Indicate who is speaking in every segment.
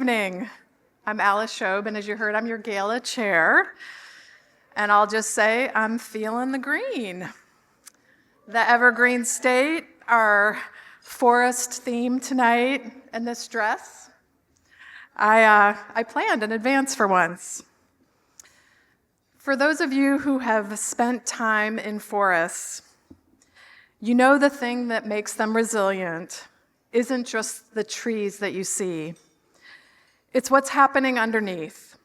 Speaker 1: Evening. I'm Alice Shobe, and as you heard, I'm your Gala Chair. And I'll just say, I'm feeling the green. The Evergreen State, our forest theme tonight, and this dress, I planned in advance for once. For those of you who have spent time in forests, you know the thing that makes them resilient isn't just the trees that you see. It's what's happening underneath.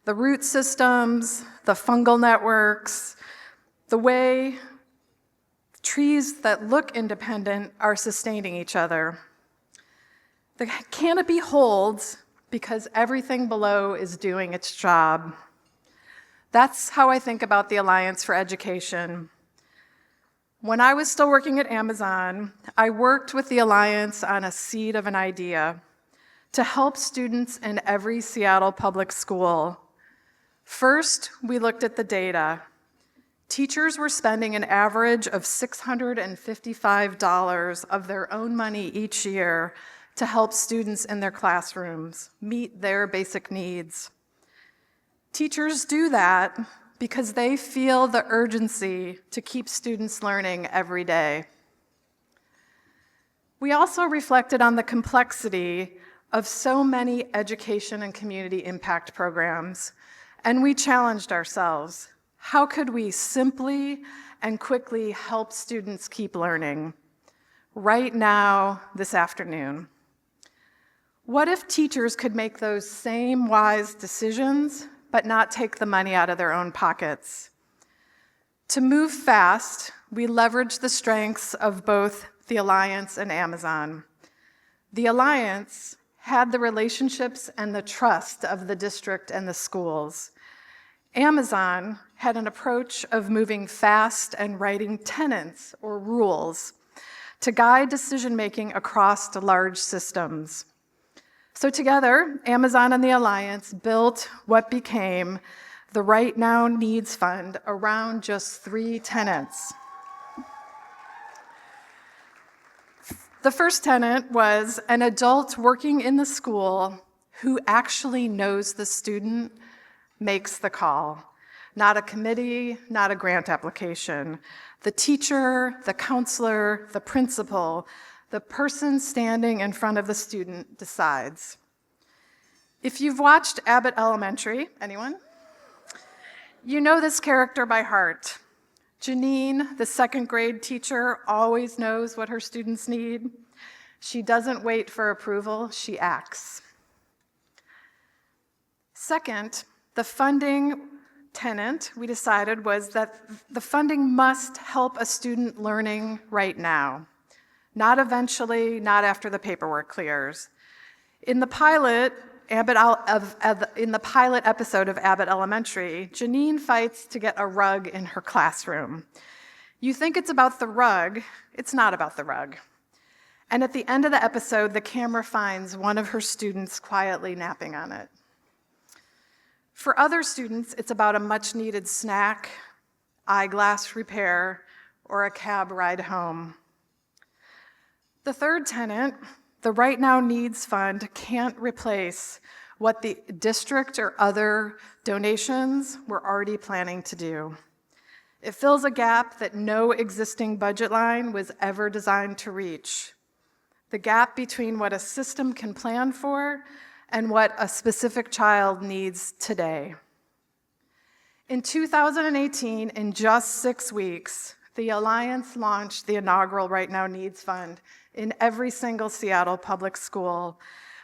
Speaker 1: The root systems, the fungal networks, the way trees that look independent are sustaining each other. The canopy holds because everything below is doing its job. That's how I think about the Alliance for Education. When I was still working at Amazon, I worked with the Alliance on a seed of an idea to help students in every Seattle public school. First, we looked at the data. Teachers were spending an average of $655 of their own money each year to help students in their classrooms meet their basic needs. Teachers do that because they feel the urgency to keep students learning every day. We also reflected on the complexity of so many education and community impact programs, and we challenged ourselves. How could we simply and quickly help students keep learning? Right now, this afternoon. What if teachers could make those same wise decisions, but not take the money out of their own pockets? To move fast, we leveraged the strengths of both the Alliance and Amazon. The Alliance had the relationships and the trust of the district and the schools. Amazon had an approach of moving fast and writing tenets or rules to guide decision-making across large systems. So together, Amazon and the Alliance built what became the Right Now Needs Fund around just 3 tenets. The first tenet was an adult working in the school who actually knows the student makes the call. Not a committee, not a grant application. The teacher, the counselor, the principal, the person standing in front of the student decides. If you've watched Abbott Elementary, anyone? You know this character by heart. Janine, the 2nd grade teacher, always knows what her students need. She doesn't wait for approval, she acts. Second, the funding tenet we decided was that the funding must help a student learning right now, not eventually, not after the paperwork clears. In the pilot episode of Abbott Elementary, Janine fights to get a rug in her classroom. You think it's about the rug, it's not about the rug. And at the end of the episode, the camera finds one of her students quietly napping on it. For other students, it's about a much-needed snack, eyeglass repair, or a cab ride home. The third tenet, the Right Now Needs Fund, can't replace what the district or other donations were already planning to do. It fills a gap that no existing budget line was ever designed to reach. The gap between what a system can plan for and what a specific child needs today. In 2018, in just 6 weeks, the Alliance launched the inaugural Right Now Needs Fund in every single Seattle public school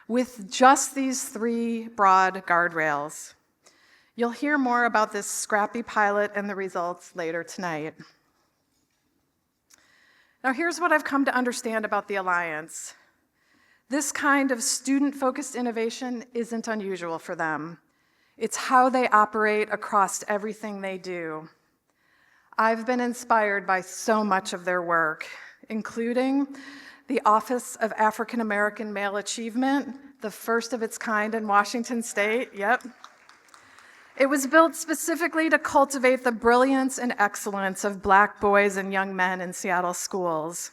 Speaker 1: with just these 3 broad guardrails. You'll hear more about this scrappy pilot and the results later tonight. Now here's what I've come to understand about the Alliance. This kind of student-focused innovation isn't unusual for them. It's how they operate across everything they do. I've been inspired by so much of their work, including the Office of African American Male Achievement, the first of its kind in Washington State, yep. It was built specifically to cultivate the brilliance and excellence of Black boys and young men in Seattle schools.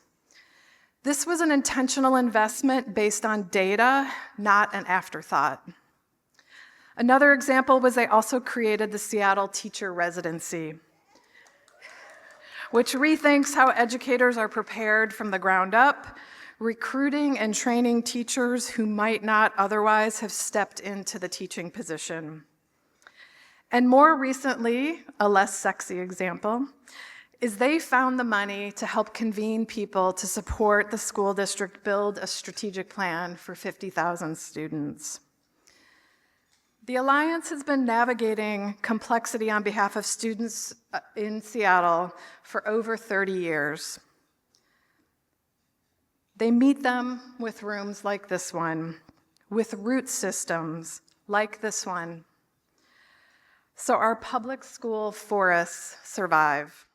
Speaker 1: This was an intentional investment based on data, not an afterthought. Another example was they also created the Seattle Teacher Residency, which rethinks how educators are prepared from the ground up, recruiting and training teachers who might not otherwise have stepped into the teaching position. And more recently, a less sexy example, is they found the money to help convene people to support the school district build a strategic plan for 50,000 students. The Alliance has been navigating complexity on behalf of students in Seattle for over 30 years. They meet them with rooms like this one, with root systems like this one, so our public school forests survive.